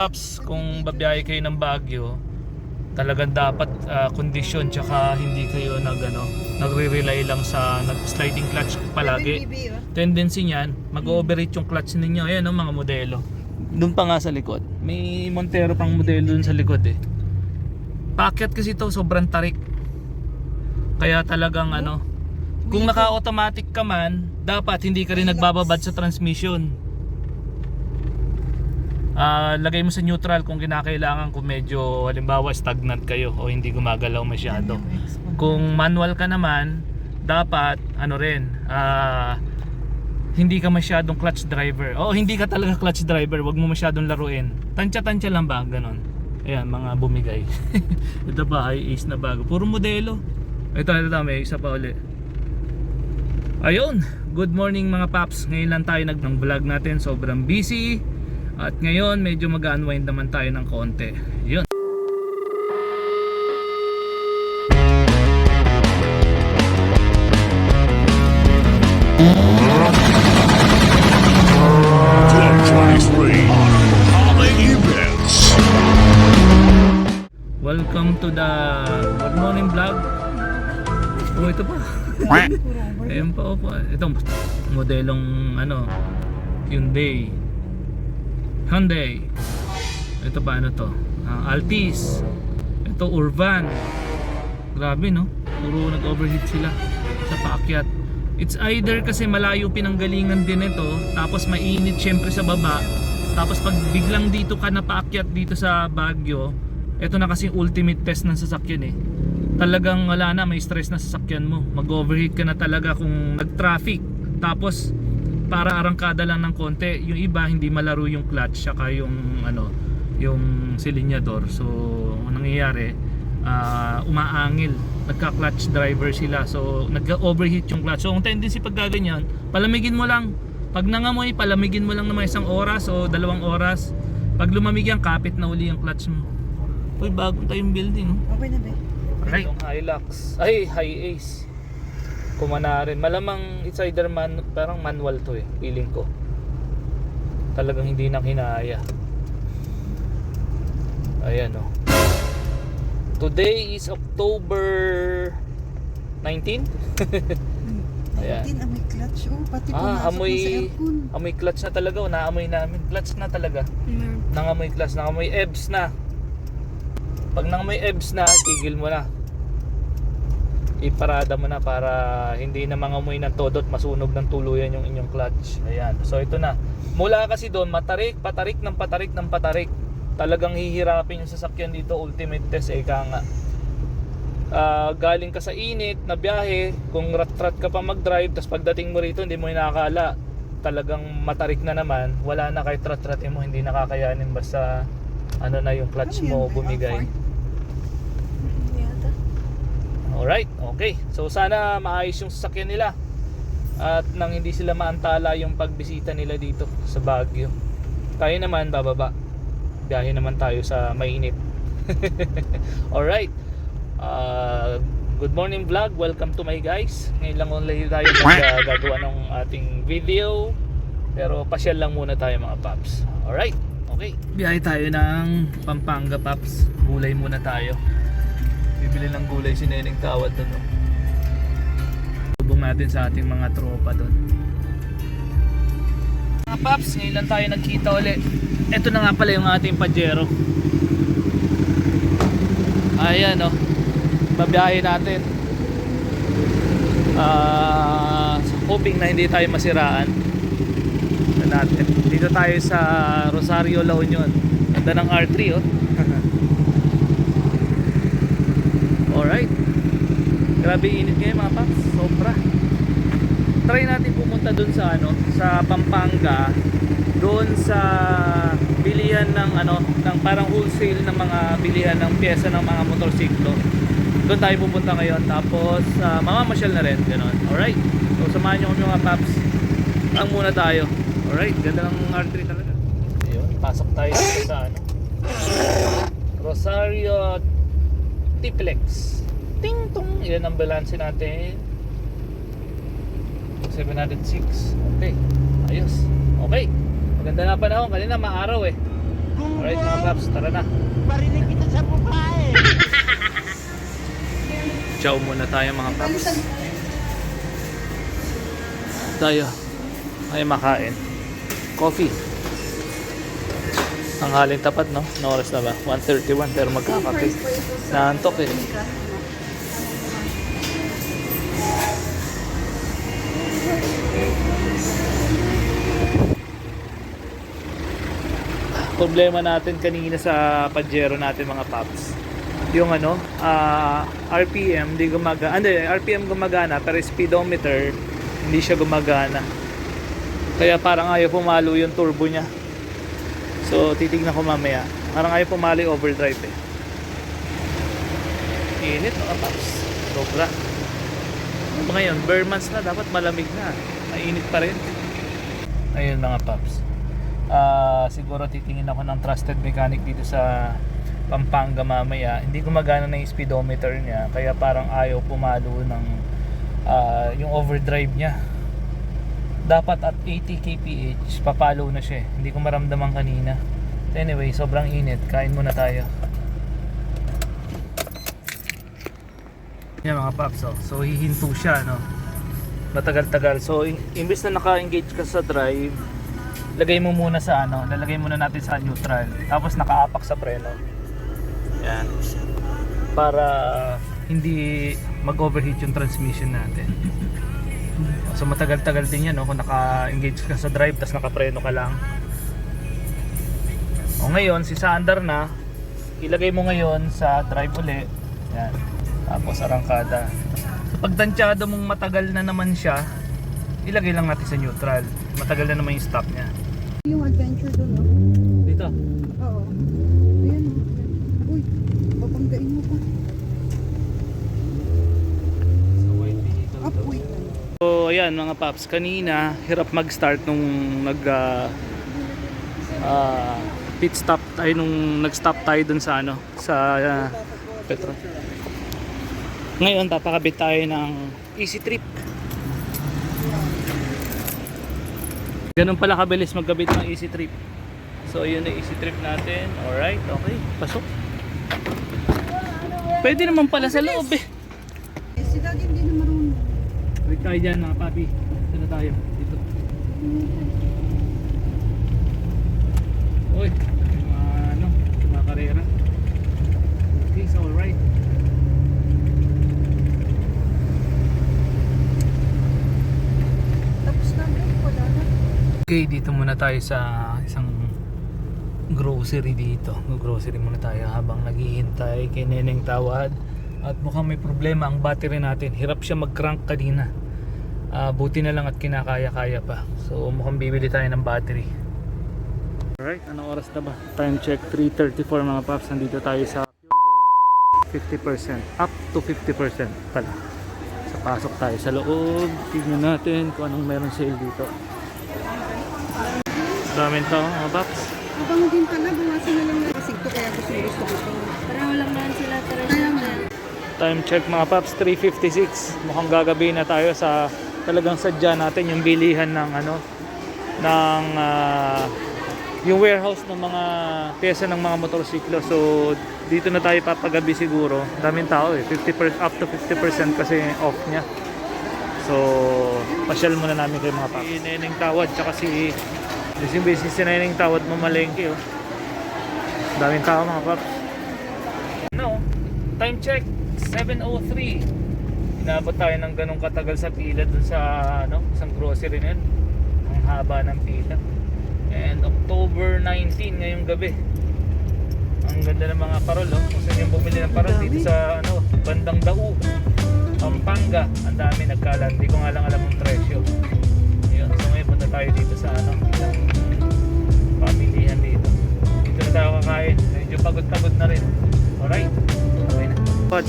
Paps, kung babiyahe kayo ng Baguio, talagang dapat kondisyon tsaka hindi kayo nagre-rely lang sa sliding clutch palagi. Tendency niyan, mag-overheat yung clutch ninyo. Ayan mga modelo. Doon pa nga sa likod. May Montero pang modelo doon sa likod eh. Paakyat kasi ito, sobrang tarik. Kaya talagang kung naka-automatic ka man, dapat hindi ka rin nagbababad sa transmission. Lagay mo sa neutral kung kinakailangan, kung medyo halimbawa stagnant kayo o hindi gumagalaw masyado. Kung manual ka naman, dapat hindi ka masyadong clutch driver. O hindi ka talaga clutch driver, wag mo masyadong laruin. Tansya-tansya lang ba, ganon. Ayan, mga bumigay. Ito ba ay ace na bago, puro modelo. Ito may isa pa uli. Ayun, good morning mga paps. Ngayon lang tayo nag-vlog natin, sobrang busy. At ngayon medyo mag-unwind naman tayo ng konti. Yun. Welcome to the good morning vlog. Oh, ito pa. Ayan pa po. Itong modelong Hyundai. Ito pa to? Altis. Ito Urban. Grabe no? Puro nag-overheat sila sa paakyat. It's either kasi malayo pinanggalingan din ito, tapos mainit syempre sa baba. Tapos pag biglang dito ka na paakyat dito sa Baguio, ito na kasi ultimate test ng sasakyan eh. Talagang wala na, may stress na sasakyan mo. Mag-overheat ka na talaga kung nag-traffic. Tapos para arangkada lang ng konti, yung iba hindi malaro yung clutch saka yung yung silinyador. So anong nangyayari, umaangil, nagka-clutch driver sila, so nagka-overheat yung clutch. So ang tendency pag gaganyan, palamigin mo lang. Pag nangamoy, palamigin mo lang naman 1 oras o 2 oras. Pag lumamig yan, kapit na uli yung clutch mo. Uy, bagong tayong building. Okay na ba? Right. Itong Hilux, ay High Ace, kumana rin. Malamang it's either parang manual to eh, feeling ko. Talagang hindi na kinaya. Ayan o. Today is October 19. Ayan. Amoy clutch. Oh, pati pumasok na sa aircon. Amoy clutch na talaga. Naamoy namin. Clutch na talaga. Nangamoy clutch. Nangamoy EBS na. Pag nangamoy EBS na, tigil mo na. Iparada mo na para hindi na mangamoy ng todot, masunog ng tuluyan yung inyong clutch. Ayan. So ito na. Mula kasi doon, patarik ng patarik. Talagang hihirapin yung sasakyan dito. Ultimate test ika nga. Galing ka sa init na biyahe, kung rat-rat ka pa mag-drive, tapos pagdating mo rito hindi mo inakala, talagang matarik na naman. Wala na, kahit rat-ratin mo hindi nakakayanin, basta na yung clutch mo bumigay. Alright, okay. So sana maayos yung sasakyan nila at nang hindi sila maantala yung pagbisita nila dito sa Baguio. Tayo naman bababa. Biyahe naman tayo sa mainit. Alright. Good morning vlog. Welcome to my guys. Ngayon lang online tayo gagawa ng ating video. Pero pasyal lang muna tayo mga paps. Alright. Okay. Biyahe tayo ng Pampanga paps. Gulay muna tayo. Bibili ng gulay si Neneng Tawad doon. Subong natin sa ating mga tropa doon. Mga paps, ngayon lang tayo nagkita ulit. Ito na nga pala yung ating Pajero. Ayan babiyahe natin. Hoping na hindi tayo masiraan. Natin. Dito tayo sa Rosario, La Union. Ganda ng R3 Alright. Grabe init ngayon mga paps, sobra. Try natin pumunta dun sa sa Pampanga, doon sa bilihan ng ng parang wholesale ng mga bilihan ng piyesa ng mga motorsiklo. Doon tayo pupunta ngayon, tapos mamamasyal na rin, gano'n. Alright. So samahan niyo kami mga paps. Lang muna tayo. Alright, ganda ng R3 talaga. Ayun, pasok tayo sa Rosario Tiplex. Ting tong. Ilan ang balance natin? 706. Okay. Ayos. Okay. Maganda na panahon. Kanina maaraw eh. Alright mga paps, tara na. Parinig kita sa mukha eh. Ciao muna tayo mga paps. Tayo ay makain. Coffee. Ang halin tapat no? No oras na ba? 1:31 pero magkakape. Naantok eh. Problema natin kanina sa Pajero natin mga paps. Yung ano, RPM di gumagana. RPM gumagana pero speedometer hindi siya gumagana. Kaya parang ayaw pumalo yung turbo niya. So titignan ko mamaya. Parang ayaw pumalo yung overdrive eh. Init mga paps. Sobra. Ngayon, bare months na, dapat malamig na. Mainit pa rin. Ayun mga paps. Siguro titingin ako ng trusted mechanic dito sa Pampanga mamaya. Hindi gumagana na yung speedometer niya. Kaya parang ayaw pumalo ng yung overdrive niya. Dapat at 80 kph papalo na siya eh. Hindi ko maramdaman kanina. Anyway, sobrang init. Kain muna tayo. Yan mga paps, so hihinto siya no. Matagal-tagal. So imbes na naka-engage ka sa drive, lagay mo muna sa ano, lalagay muna natin sa neutral. Tapos nakaapak sa preno. Yan. Para hindi mag-overheat yung transmission natin. So matagal-tagal din yan no, kung naka-engage ka sa drive tapos naka-preno ka lang. O ngayon, si Sander na, ilagay mo ngayon sa drive uli. Yan. Tapos arangkada. So pag tansyado mong matagal na naman siya, ilagay lang natin sa neutral. Matagal na naman yung stop niya. Yung adventure doon, no? Dito. Oo. Ayan. Uy, babanggain mo ko. So white vehicle Up, to. wait. So ayan mga paps, kanina hirap mag-start nung pit stop tayo nung nag-stop tayo dun sa ano, sa petrol. Ngayon papakabit tayo ng Easy Trip. Ganun pala kabilis magkabit ng Easy Trip. So yun na Easy Trip natin. Alright, okay, pasok. Pwede naman pala sa loob eh. Eh, si Daddy hindi na marunong. Balik tayo dyan mga papi. Dito na tayo. Dito. Uy, mga karera. Okay, so alright. Tapos na, break, wala na. Okay, dito muna tayo sa isang grocery dito. Grocery muna tayo habang naghihintay kay Neneng tawad. At mukhang may problema ang battery natin. Hirap siya mag-crank kanina. Buti na lang at kinakaya-kaya pa. So mukhang bibili tayo ng battery. Alright, anong oras na ba? Time check 3:34 mga paps. Nandito tayo sa 50%. Up to 50% pala. So pasok tayo sa loob. Tignan natin kung anong meron sale dito. Daming tao mga paps. Abang din pala, buwasan na lang na kasi ito kaya gusto ko ito. Pareho lang naman sila, pero Kaya nga. Time check mga paps, 3:56. Mukhang gagabi na tayo sa talagang sadya natin yung bilihan ng ano ng yung warehouse ng mga pyesa ng mga motorsiklo. So dito na tayo papagabi siguro. Daming tao eh. 50% up to 50% kasi off niya. So pasyal muna namin kay mga paps. Si Neneng Tawad tsaka si business si Neneng Tawad mamalengke oh. Daming tao mga paps. No, time check 7:03. Inabot tayo ng ganong katagal sa pila dun sa ano, isang grocery na yun. Ang haba ng pila. And October 19 ngayong gabi. Ang ganda ng mga parol oh. Kung saan yung bumili ng parol dito sa ano, bandang Dao, Pampanga. Ang dami nagkalat. Hindi ko nga lang alam ang presyo. Ayun, so ngayon punta tayo dito sa ano, isang pamilihan dito. Dito na tayo kakain. Medyo pagod-pagod na rin. Alright. Okay na.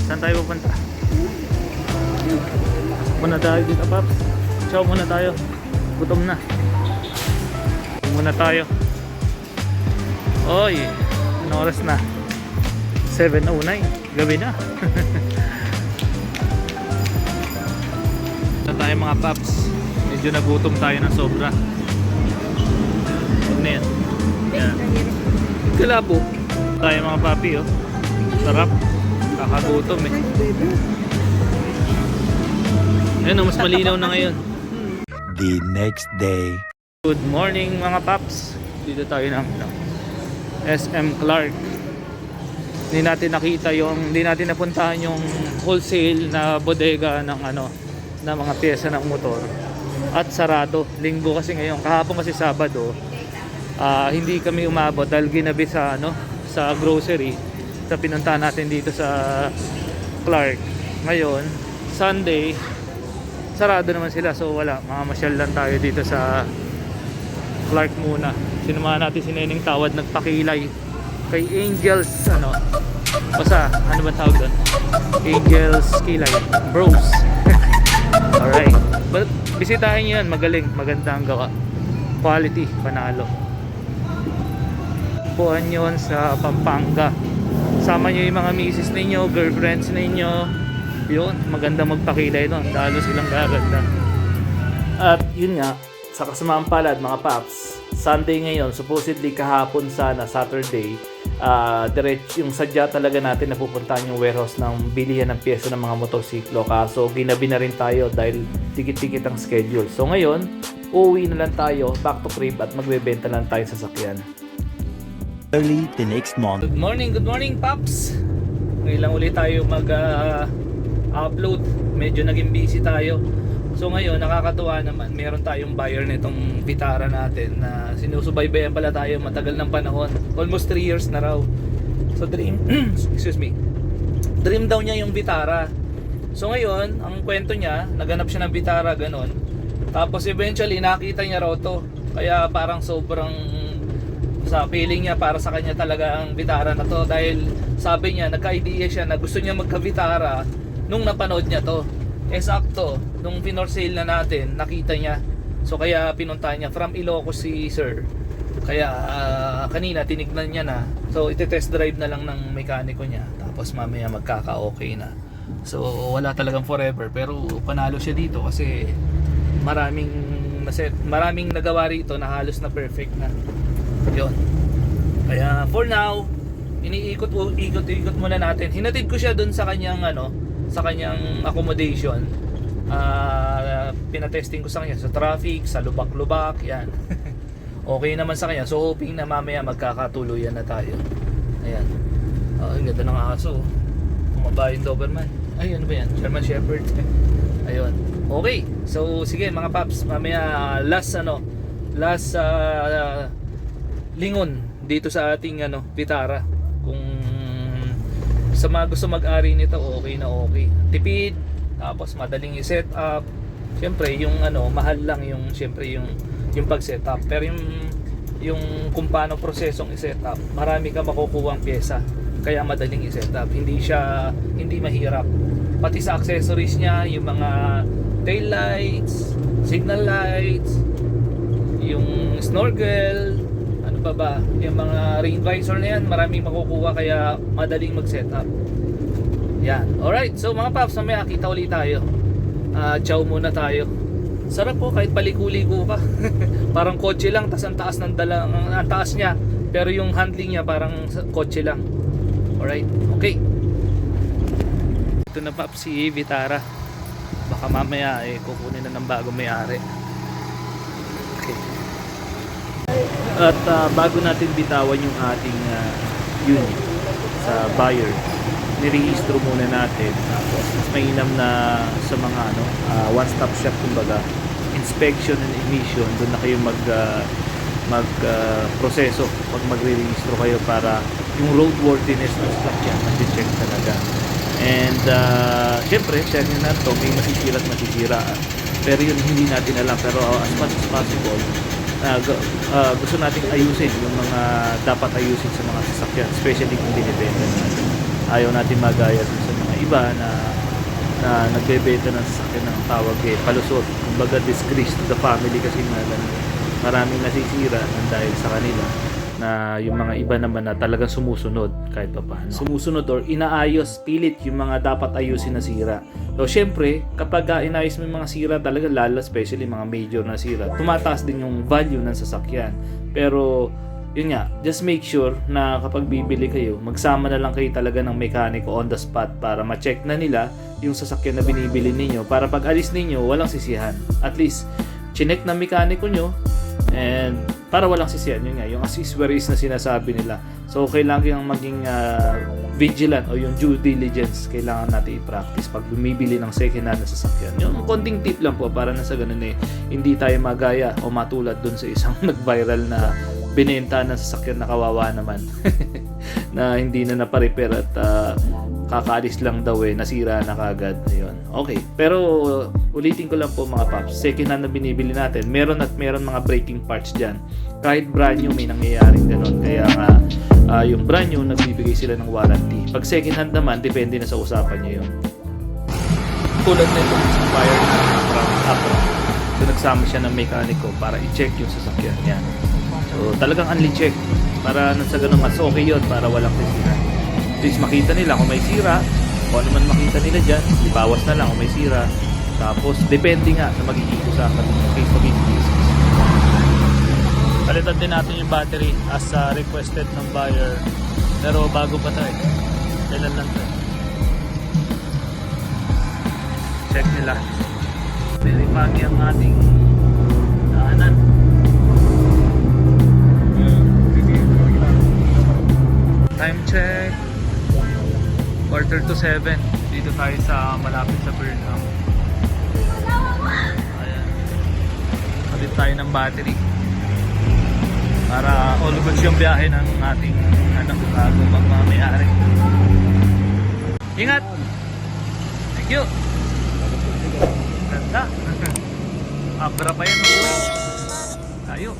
Saan tayo pupunta? Pasok muna tayo dito paps. Ciao muna tayo. Gutom na. Muna tayo. Oy, ano oras na? 7:09. Gabi na. Saan tayo mga paps? Medyo nagutom tayo ng sobra. Huwag na yan. Yan. Kalabo. Tayo mga papi, oh. Sarap. Kakagutom eh. Ay, bebe. Ayun, oh, mas malinaw na ngayon. The next day. Good morning mga paps. Dito tayo ng SM Clark. Hindi natin napuntahan yung wholesale na bodega ng ng mga pyesa ng motor. At sarado. Linggo kasi ngayon. Kahapon kasi Sabado. Hindi kami umabot dahil ginabi sa sa grocery. Sa pinuntahan natin dito sa Clark. Ngayon, Sunday, sarado naman sila. So wala, mamamasyal lang tayo dito sa Clark muna. Sinamahan natin si Neneng Tawad, nagpakilay kay Angels basta ano ba tawag doon? Angels Kilay Bros. Alright, but bisitahin nyo yan, magaling, maganda ang gawa, quality, panalo. Buwan yun sa Pampanga. Sama nyo yung mga misis ninyo, girlfriends ninyo, yun, maganda magpakilay nun, lalo silang gaganda. At yun nga, sa kasamaang palad mga paps, Sunday ngayon, supposedly kahapon sana, Saturday, yung sadya talaga natin na pupuntahan yung warehouse ng bilihan ng pyesa ng mga motorsiklo. Kaso ginabi na rin tayo dahil tikit-tikit ang schedule. So ngayon, uuwi na lang tayo back to crib at magbebenta lang tayo sa sasakyan. Early the next month. Good morning paps. Ngayon lang ulit tayo mag-upload. Medyo naging busy tayo. So ngayon, nakakatuwa naman, meron tayong buyer nitong Vitara natin na sinusubaybayan pala tayo matagal ng panahon. Almost 3 years na raw. So dream daw niya yung Vitara. So ngayon, ang kwento niya, naganap siya ng Vitara, ganon. Tapos eventually, nakita niya raw to. Kaya parang sobrang sa feeling niya, para sa kanya talaga ang Vitara na to. Dahil sabi niya, nagka-idea siya na gusto niya magka-Vitara nung napanood niya to. Sakto, nung pinor sale na natin, nakita niya. So kaya pinuntahan niya from Ilocos si sir. Kaya kanina tinignan niya na. So ite-test drive na lang ng mekaniko niya. Tapos mamaya magkaka-okay na. So wala talagang forever, pero panalo siya dito kasi maraming nagawa rito na halos na perfect na. Yun. Kaya for now, ikot muna natin. Hinatid ko siya dun sa kanyang sa kanyang accommodation. Pinatesting ko sa kanya sa traffic, sa lubak-lubak, yan. Okay naman sa kanya. So hoping na mamaya magkakatuluyan na tayo. Ayan. Ang ganda ng aso. Bumaba yung Doberman. Ay, ano ba yan? German Shepherd. Ayun. Okay. So sige mga paps, mamaya last lingon dito sa ating Vitara. Kung sa mga gusto mag-ari nito, okay na okay. Tipid, tapos madaling i-set up. Siyempre, yung mahal lang yung pag-set up. Pero yung kung paano prosesong i-set up, marami ka makukuhang pyesa. Kaya madaling i-set up. Hindi mahirap. Pati sa accessories niya, yung mga tail lights, signal lights, yung snorkel, yung mga rain visor na yan, maraming makukuha kaya madaling mag-set up. Yan. Alright, so mga paps, mamaya kita ulit tayo. Ciao muna tayo. Sarap po kahit paliko-liko ka. Parang kotse lang, tas ang taas ang taas niya. Pero yung handling niya parang kotse lang. Alright, okay. Ito na paps si Vitara. Baka mamaya kukunin na ng bagong may-ari. Okay. At bago natin bitawan yung ating unit sa buyer, nirehistro muna natin. Tapos mas mainam na sa mga one-stop shop, kumbaga inspection and emission, doon na kayo proseso pag magre-rehistro kayo para yung roadworthiness ng sasakyan nati-check talaga. And syempre, share nyo na to, may masisira at masisira. Pero yun hindi natin alam, pero as much as possible, gusto nating ayusin yung mga dapat ayusin sa mga sasakyan, especially kung binibenta natin. Ayaw natin magaya sa mga iba na nagbebenta ng sasakyan ng tawag palusot, kumbaga disgrace to the family, kasi maraming nasisira ng dahil sa kanila, na yung mga iba naman na talagang sumusunod kahit pa paano. Sumusunod or inaayos, pilit yung mga dapat ayusin na sira. So syempre, kapag inayos mo yung mga sira talaga, lalo especially mga major na sira, tumataas din yung value ng sasakyan. Pero yun nga, just make sure na kapag bibili kayo, magsama na lang kayo talaga ng mekaniko on the spot para ma-check na nila yung sasakyan na binibili ninyo para pag alis ninyo, walang sisihan. At least, chinek ng mekaniko nyo and para walang sisihan, yun nga, yung accessories na sinasabi nila. So, kailangan maging vigilant o yung due diligence kailangan natin i-practice pag bumibili ng second hand na sasakyan. Yung konting tip lang po para na sa ganun hindi tayo magaya o matulad dun sa isang nag-viral na binenta ng sasakyan na kawawa naman na hindi na naparepair at kakaalis lang daw nasira na kagad. Ayun. Okay, pero ulitin ko lang po mga paps, second hand na binibili natin, meron mga braking parts dyan. Kahit brand new may nangyayaring ganun. Kaya nga yung brand new nagbibigay sila ng warranty. Pag second hand naman, depende na sa usapan nyo yun. Tulad na ito sa buyer na from Apple. So nagsama siya ng mekaniko para i-check yung sasakyan niya. So talagang unli check para nang sa ganun mas okay yun para walang sisira. At least makita nila kung may sira, kung ano man makita nila dyan, ibawas na lang kung may sira. Tapos depende nga sa magiging usapan ng case magiging business. Palitan din natin yung battery as requested ng buyer. Pero bago pa tayo. Kailan lang tayo. Check nila. Very pagi ang ating daanan. Time check 6:45. Dito tayo sa malapit sa Burnham. Ayan. Palit tayo ng battery para all goods yung biyahe ng ating bago magmamayari. Ingat! Thank you! Ganda! Abra pa yan. Tayo!